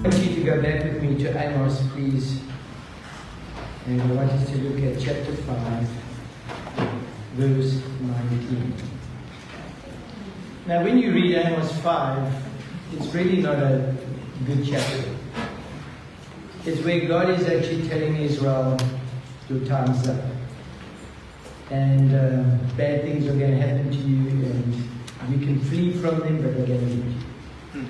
I want you to go back with me to Amos, please. And I want us to look at chapter 5, verse 19. Now, when you read Amos 5, it's really not a good chapter. It's where God is actually telling Israel, your time's up. And bad things are going to happen to you, and you can flee from them, but they're going to hit you.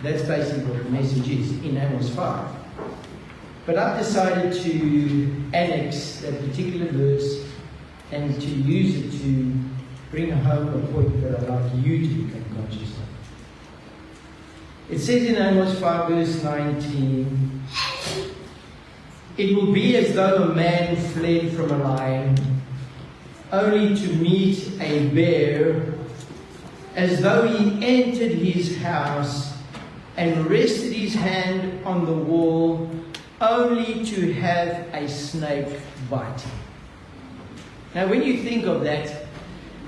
That's basically what the message is in Amos 5. But I've decided to annex that particular verse and to use it to bring home a point that I'd like you to become conscious of. It says in Amos 5 verse 19, "It will be as though a man fled from a lion, only to meet a bear, as though he entered his house and rested his hand on the wall, only to have a snake bite him." Now, when you think of that,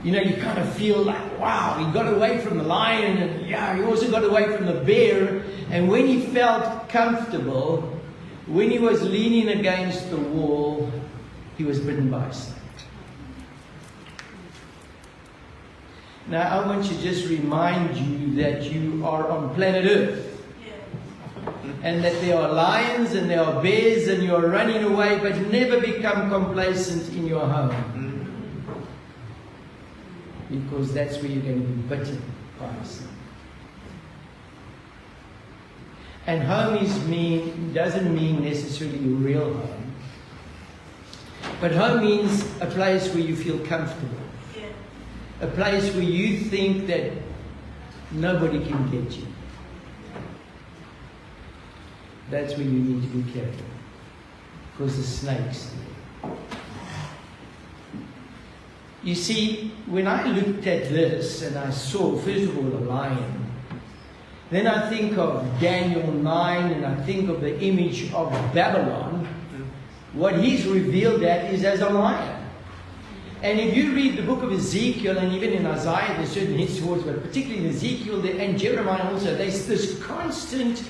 you know, you kind of feel like, wow, he got away from the lion, and yeah, he also got away from the bear. And when he felt comfortable, when he was leaning against the wall, he was bitten by a snake. Now, I want to just remind you that you are on planet Earth. And that there are lions and there are bears and you are running away, but never become complacent in your home. Because that's where you're going to be bitten by a snake. And home doesn't mean necessarily a real home. But home means a place where you feel comfortable. A place where you think that nobody can get you. That's where you need to be careful. Because the snake's there. You see, when I looked at this and I saw, first of all, a lion, then I think of Daniel 9 and I think of the image of Babylon. What he's revealed that is as a lion. And if you read the book of Ezekiel, and even in Isaiah, there's certain hints towards, but particularly in Ezekiel and Jeremiah also, there's this constant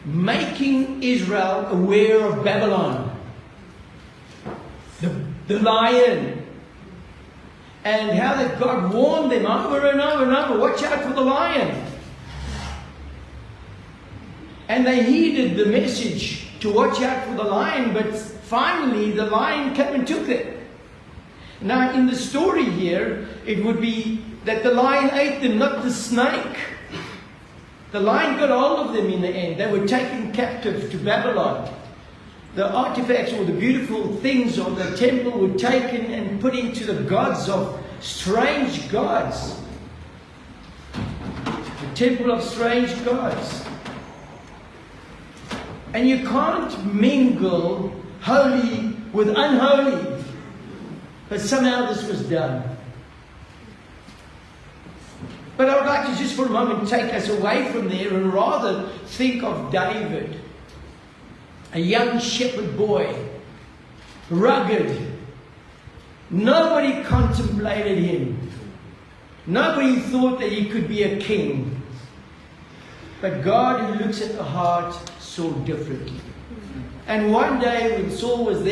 making Israel aware of Babylon. The lion. And how that God warned them over and over and over, watch out for the lion. And they heeded the message to watch out for the lion, but finally the lion came and took them. Now in the story here, it would be that the lion ate them, not the snake. The lion got hold of them in the end. They were taken captive to Babylon. The artifacts or the beautiful things of the temple were taken and put into the gods of strange gods. The temple of strange gods. And you can't mingle holy with unholy. But somehow this was done. But I would like to just for a moment take us away from there and rather think of David. A young shepherd boy, rugged. Nobody contemplated him. Nobody thought that he could be a king. But God, who looks at the heart, saw differently. And one day when Samuel was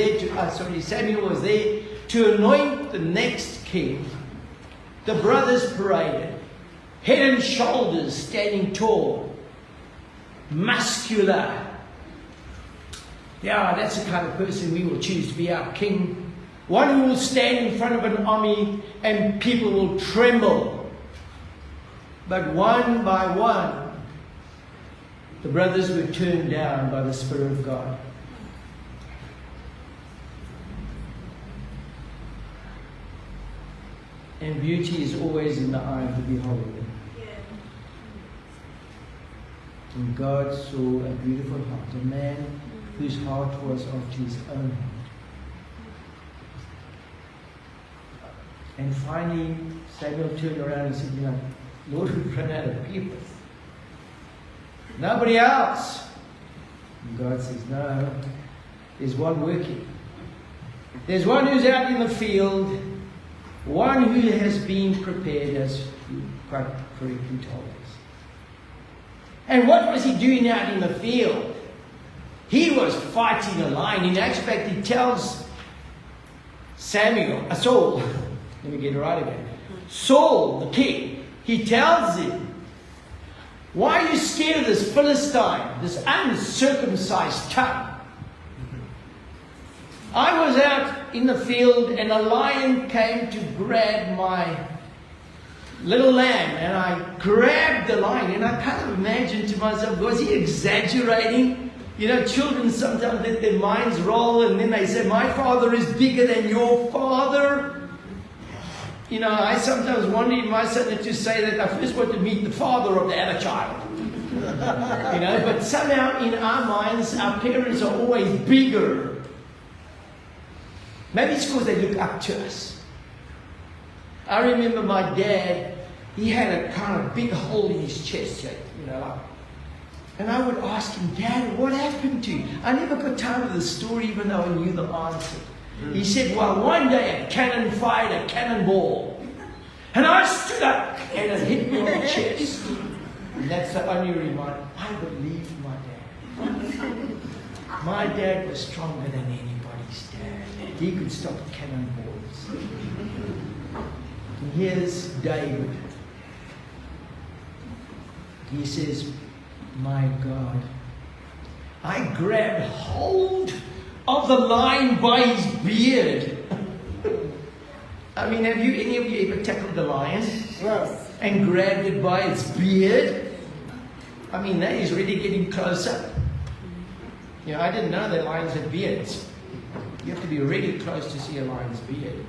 there to anoint the next king, the brothers paraded, head and shoulders, standing tall, muscular. Yeah, that's the kind of person we will choose to be our king. One who will stand in front of an army and people will tremble. But one by one, the brothers were turned down by the Spirit of God. And beauty is always in the eye of the beholder. And God saw a beautiful heart, a man whose heart was after his own heart. And finally, Samuel turned around and said, Lord, we've run out of people. Nobody else. And God says, no, there's one working. There's one who's out in the field, one who has been prepared, as you quite correctly told us. And what was he doing out in the field? He was fighting a lion. In actual fact, he tells Saul, let me get it right again. Saul, the king, he tells him, why are you scared of this Philistine, this uncircumcised tongue? I was out in the field and a lion came to grab my little lamb, and I grabbed the lion, and I kind of imagined to myself, was he exaggerating? You know, children sometimes let their minds roll, and then they say, my father is bigger than your father. You know, I sometimes wanted my son to say that I first want to meet the father of the other child. You know, but somehow in our minds, our parents are always bigger. Maybe it's because they look up to us. I remember my dad, he had a kind of big hole in his chest, you know. And I would ask him, Dad, what happened to you? I never got time of the story, even though I knew the answer. He said, well, one day a cannon fired a cannonball. And I stood up and it hit me on the chest. And that's the only reminder. I believed my dad. My dad was stronger than anybody's dad. He could stop cannonballs. And here's David. He says, my God, I grabbed hold of the lion by his beard. I mean, have you, any of you ever tackled the lion? Yes. And grabbed it by its beard? I mean, that is really getting closer. You know, I didn't know that lions had beards. You have to be really close to see a lion's beard.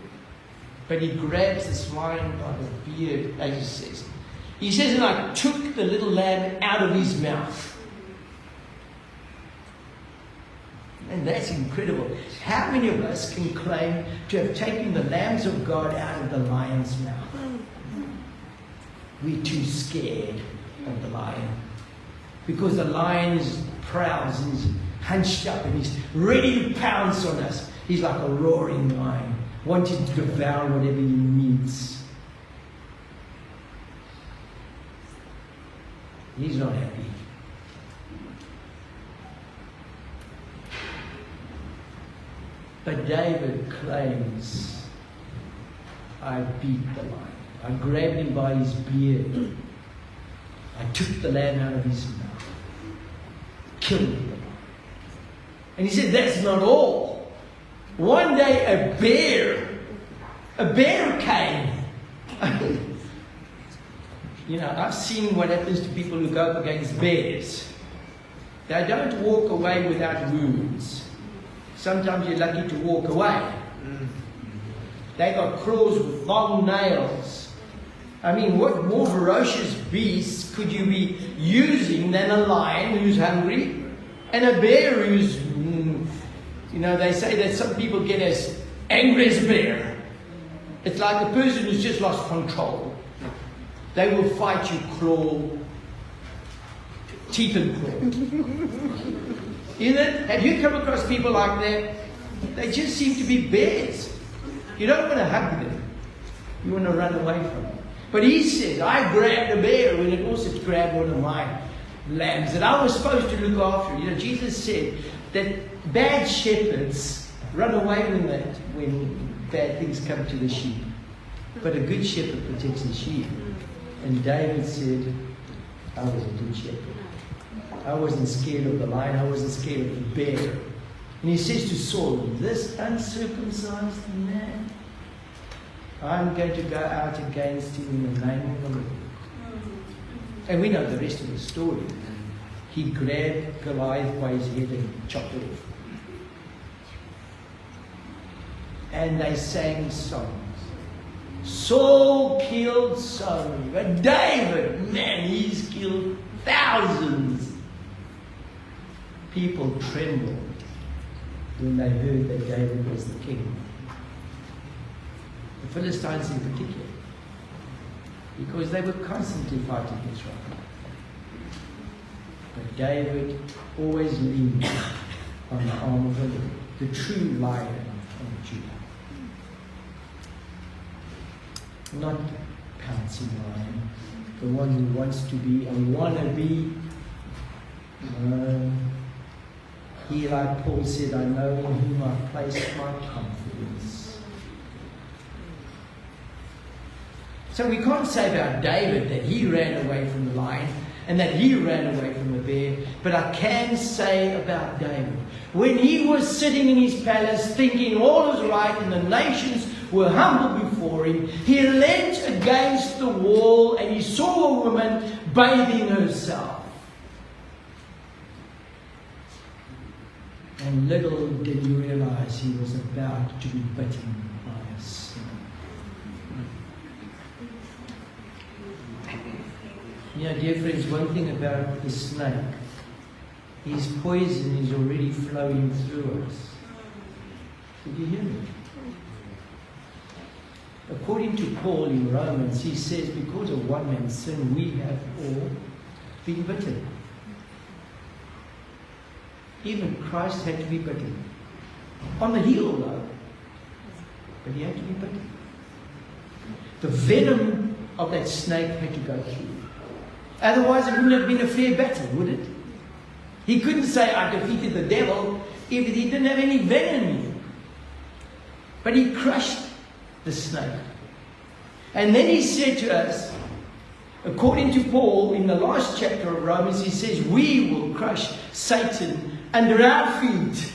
But he grabs this lion by the beard, as he says. He says, and I took the little lamb out of his mouth. And that's incredible. How many of us can claim to have taken the lambs of God out of the lion's mouth? We're too scared of the lion. Because the lion prowls and he's hunched up and he's ready to pounce on us. He's like a roaring lion, wanting to devour whatever he meets. He's not happy. But David claims, I beat the lion. I grabbed him by his beard. I took the lamb out of his mouth. Killed the lion. And he said, that's not all. One day a bear came. You know, I've seen what happens to people who go up against bears. They don't walk away without wounds. Sometimes you're lucky to walk away. They got claws with long nails. I mean, what more ferocious beast could you be using than a lion who's hungry and a bear who's, you know, they say that some people get as angry as a bear. It's like a person who's just lost control. They will fight you teeth and claw. Isn't it? Have you come across people like that? They just seem to be bears. You don't want to hug them. You want to run away from them. But he says, I grabbed a bear when it also grabbed one of my lambs that I was supposed to look after. You know, Jesus said that bad shepherds run away when bad things come to the sheep. But a good shepherd protects the sheep. And David said, I was a good shepherd. I wasn't scared of the lion. I wasn't scared of the bear. And he says to Saul, this uncircumcised man, I'm going to go out against him in the name of the Lord. And we know the rest of the story. He grabbed Goliath by his head and chopped it off. And they sang songs. Saul killed so many. But David, man, he's killed thousands. People trembled when they heard that David was the king. The Philistines in particular. Because they were constantly fighting Israel. But David always leaned on the arm of the Lord, the true lion of Judah. Not pouncing lion, the one who wants to be a wannabe No. He, like Paul said, I know in whom I place my confidence. So we can't say about David that he ran away from the lion and that he ran away from the bear, but I can say about David, when he was sitting in his palace thinking all was right and the nations were humble before him, he leant against the wall and he saw a woman bathing herself. And little did he realize he was about to be bitten by a snake. You know, dear friends, one thing about the snake, his poison is already flowing through us. Did you hear me? According to Paul in Romans, he says, because of one man's sin, we have all been bitten. Even Christ had to be bitten. On the heel, though. But he had to be bitten. The venom of that snake had to go through. Otherwise, it wouldn't have been a fair battle, would it? He couldn't say, I defeated the devil, if he didn't have any venom in him. But he crushed the snake. And then he said to us, according to Paul, in the last chapter of Romans, he says, we will crush Satan under our feet.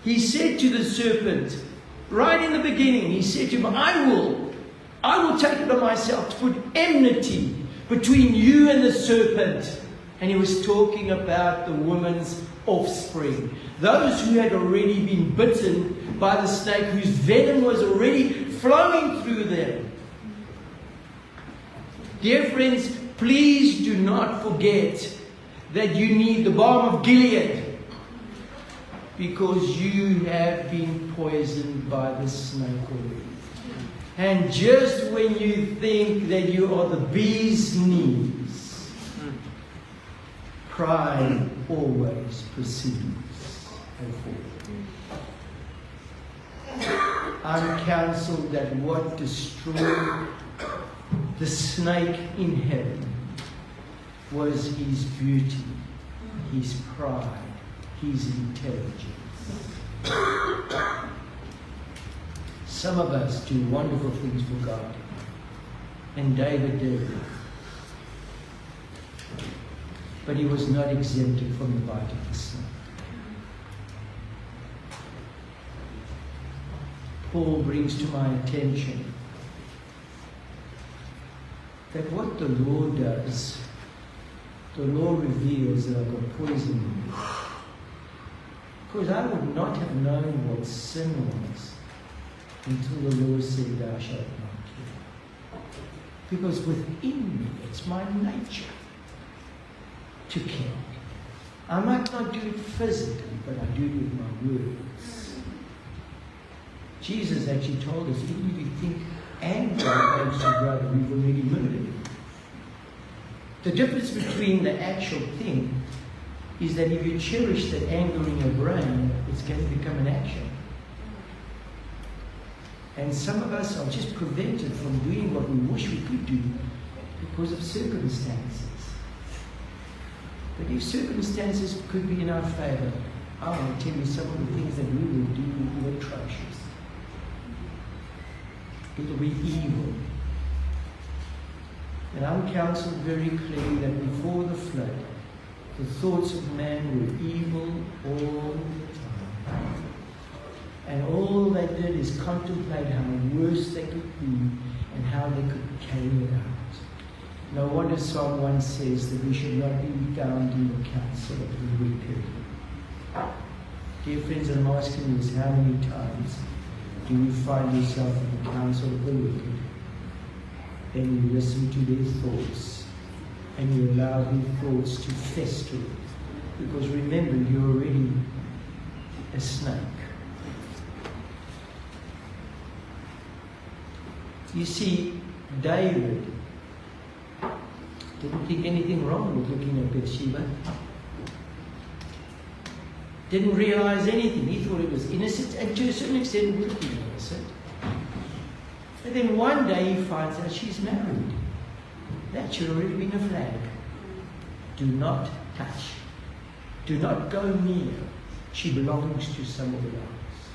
He said to the serpent, right in the beginning, he said to him, I will take it on myself to put enmity between you and the serpent. And he was talking about the woman's offspring. Those who had already been bitten by the snake, whose venom was already flowing through them. Dear friends, please do not forget that you need the balm of Gilead, because you have been poisoned by the snake already. And just when you think that you are the bee's knees, pride always proceeds. I'm counseled that what destroyed the snake in heaven was his beauty, his pride, his intelligence. Some of us do wonderful things for God, and David did. But he was not exempted from the bite of the snake. Paul brings to my attention that what the law does, the law reveals that I've got poison in me. Because I would not have known what sin was until the Lord said, thou shalt not kill. Because within me, it's my nature to kill. I might not do it physically, but I do it with my words. Jesus actually told us, even if you think anger against your brother, we've already murdered him. The difference between the actual thing is that if you cherish that anger in your brain, it's going to become an action. And some of us are just prevented from doing what we wish we could do because of circumstances. But if circumstances could be in our favor, I want to tell you some of the things that we will do will be atrocious. It will be evil. And I'm counseled very clearly that before the flood, the thoughts of man were evil all the time. And all they did is contemplate how worse they could be and how they could carry it out. No wonder Psalm 1 says that we should not be found in the counsel of the wicked. Dear friends, I'm asking you this, how many times do you find yourself in the counsel of the wicked? Then you listen to their thoughts and you allow their thoughts to fester. Because remember, you're already a snake. You see, David didn't think anything wrong with looking at Bathsheba. Didn't realize anything. He thought it was innocent, and to a certain extent it would be innocent. And then one day he finds out she's married. that should already been a flag. Do not touch. Do not go near. She belongs to somebody else.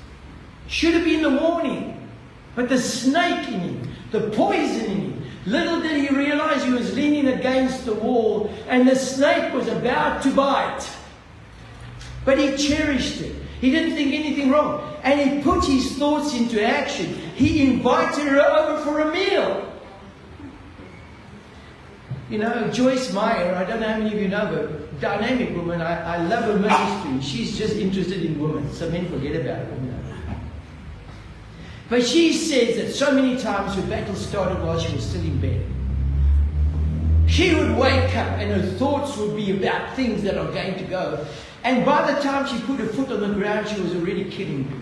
Should have been the warning, but the snake in him, the poison in him. Little did he realize he was leaning against the wall and the snake was about to bite. But he cherished it. He didn't think anything wrong. And he put his thoughts into action. He invited her over for a meal. You know, Joyce Meyer, I don't know how many of you know her, dynamic woman. I love her ministry. She's just interested in women. So men forget about it. You know. But she says that so many times her battle started while she was still in bed. She would wake up and her thoughts would be about things that are going to go. And by the time she put her foot on the ground, she was already killing people.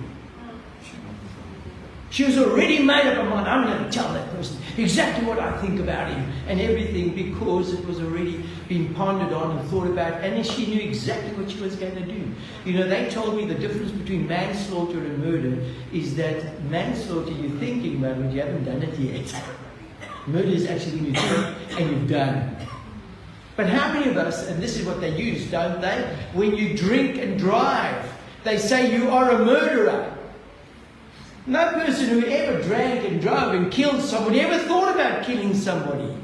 She was already made up her mind, I'm going to tell that person exactly what I think about him and everything, because it was already been pondered on and thought about, and she knew exactly what she was going to do. You know, they told me the difference between manslaughter and murder is that manslaughter, you're thinking about it, you haven't done it yet. Murder is actually when you think and you've done. But how many of us, and this is what they use, don't they? When you drink and drive, they say you are a murderer. No person who ever drank and drove and killed somebody ever thought about killing somebody.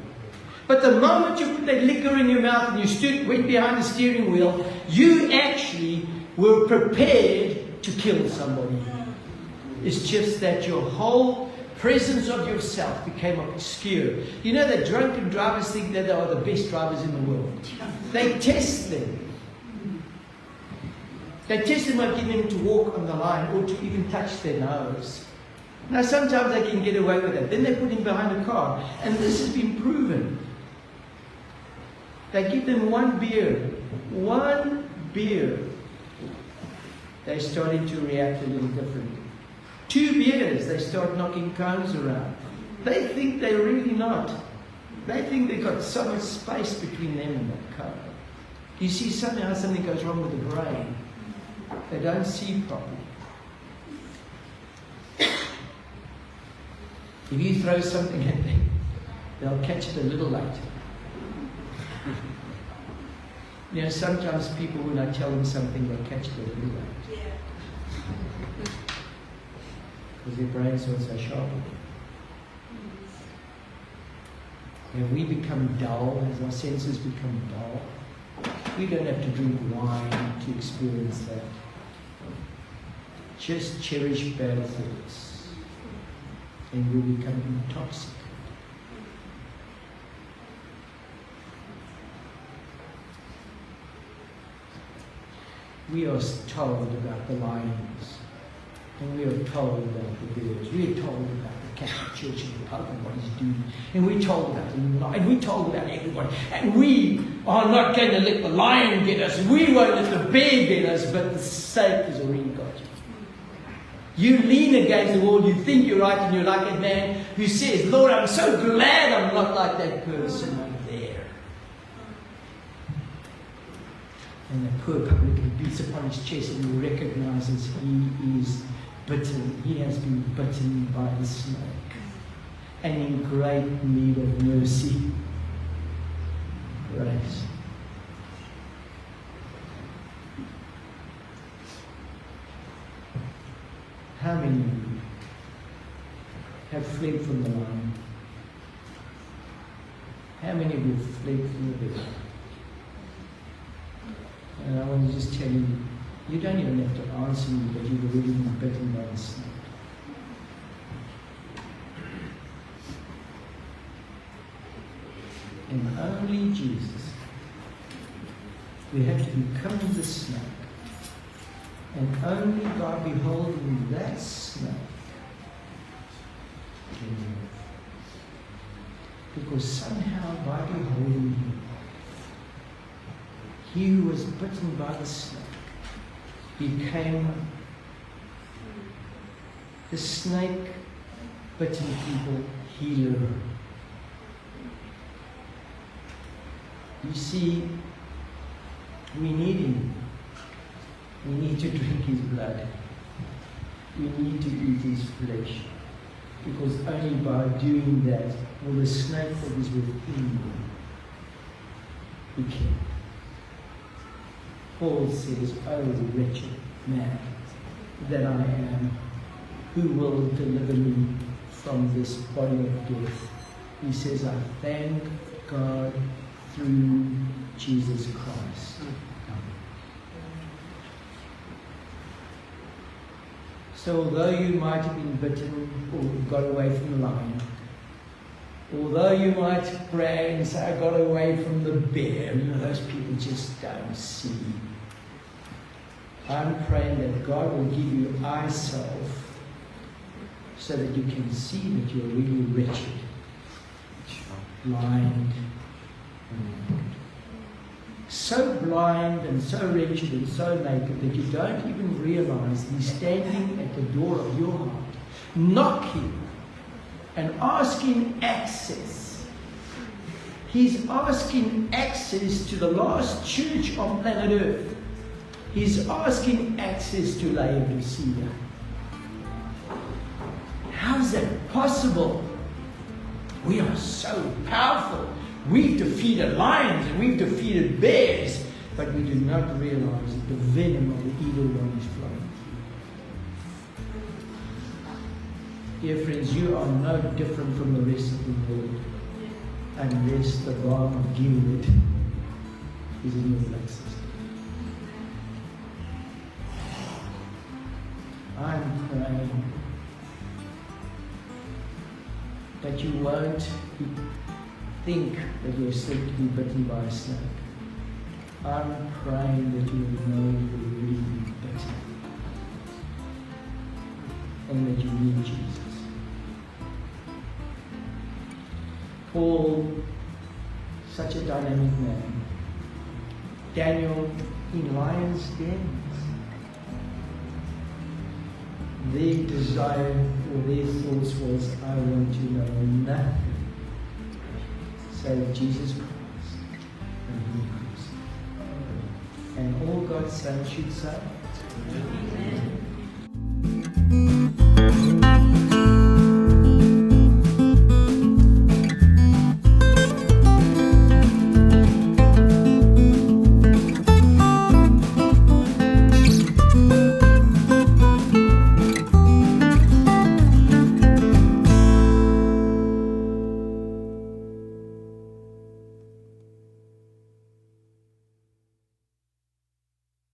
But the moment you put that liquor in your mouth and you went behind the steering wheel, you actually were prepared to kill somebody. It's just that your whole presence of yourself became obscure. You know that drunken drivers think that they are the best drivers in the world. They test them. They test them by getting them to walk on the line or to even touch their nose. Now sometimes they can get away with that. Then they put him behind a car. And this has been proven. They give them one beer. One beer. They're starting to react a little differently. 2 beers, they start knocking cones around. They think they're really not. They think they've got so much space between them and that cone. You see, somehow something goes wrong with the brain. They don't see properly. If you throw something at them, they'll catch it a little later. You know, sometimes people, when I tell them something, they'll catch it a little late. Because their brains are so sharp. When we become dull, as our senses become dull, we don't have to drink wine to experience that. Just cherish bad thoughts, and we'll become intoxicated. We are told about the lions, and we are told about the bears. We are told about the Catholic Church and the Pope and what he's doing, and we're told about the lion, and we're told about everybody, and we are not going to let the lion get us. We won't let the bear get us, but the snake has already got you. You lean against the wall, you think you're right, and you're like a man who says, Lord, I'm so glad I'm not like that person over there. And the poor publican beats upon his chest and he recognizes he is bitten. He has been bitten by the snake and in great need of mercy. Grace. How many of you have fled from the lion? How many of you have fled from the bear? And I want to just tell you, you don't even have to answer me, but you've already been bitten by the snake. And only Jesus. We have to become the snake. And only by beholding that snake can we live. Because somehow by beholding him, he who was bitten by the snake became the snake bitten people healer. You see, we need him. We need to drink his blood. We need to eat his flesh. Because only by doing that will the snake that is within you be killed. Paul says, "Oh, wretched man that I am, who will deliver me from this body of death?" He says, "I thank God through Jesus Christ." So although you might have been bitten or got away from the lion, although you might pray and say, "I got away from the bear," those people just don't see. I'm praying that God will give you eye-salve so that you can see that you're really wretched, blind, so blind and so wretched and so naked that you don't even realize He's standing at the door of your heart, knocking and asking access. He's asking access to the last church on planet Earth. He's asking access to Laodicea. How is that possible? We are so powerful. We've defeated lions and we've defeated bears, but we do not realize that the venom of the evil one is flowing. Dear friends, you are no different from the rest of the world unless the balm of Gilead is in your blood system. I'm praying that you won't think that you're sick to be bitten by a snake. I'm praying that you will know you're really bitten and that you need Jesus. Paul, such a dynamic man. Daniel in lions' dens. Their desire or their thoughts was, "I want to know nothing save Jesus Christ and Him crucified." And all God's saints should say, Amen.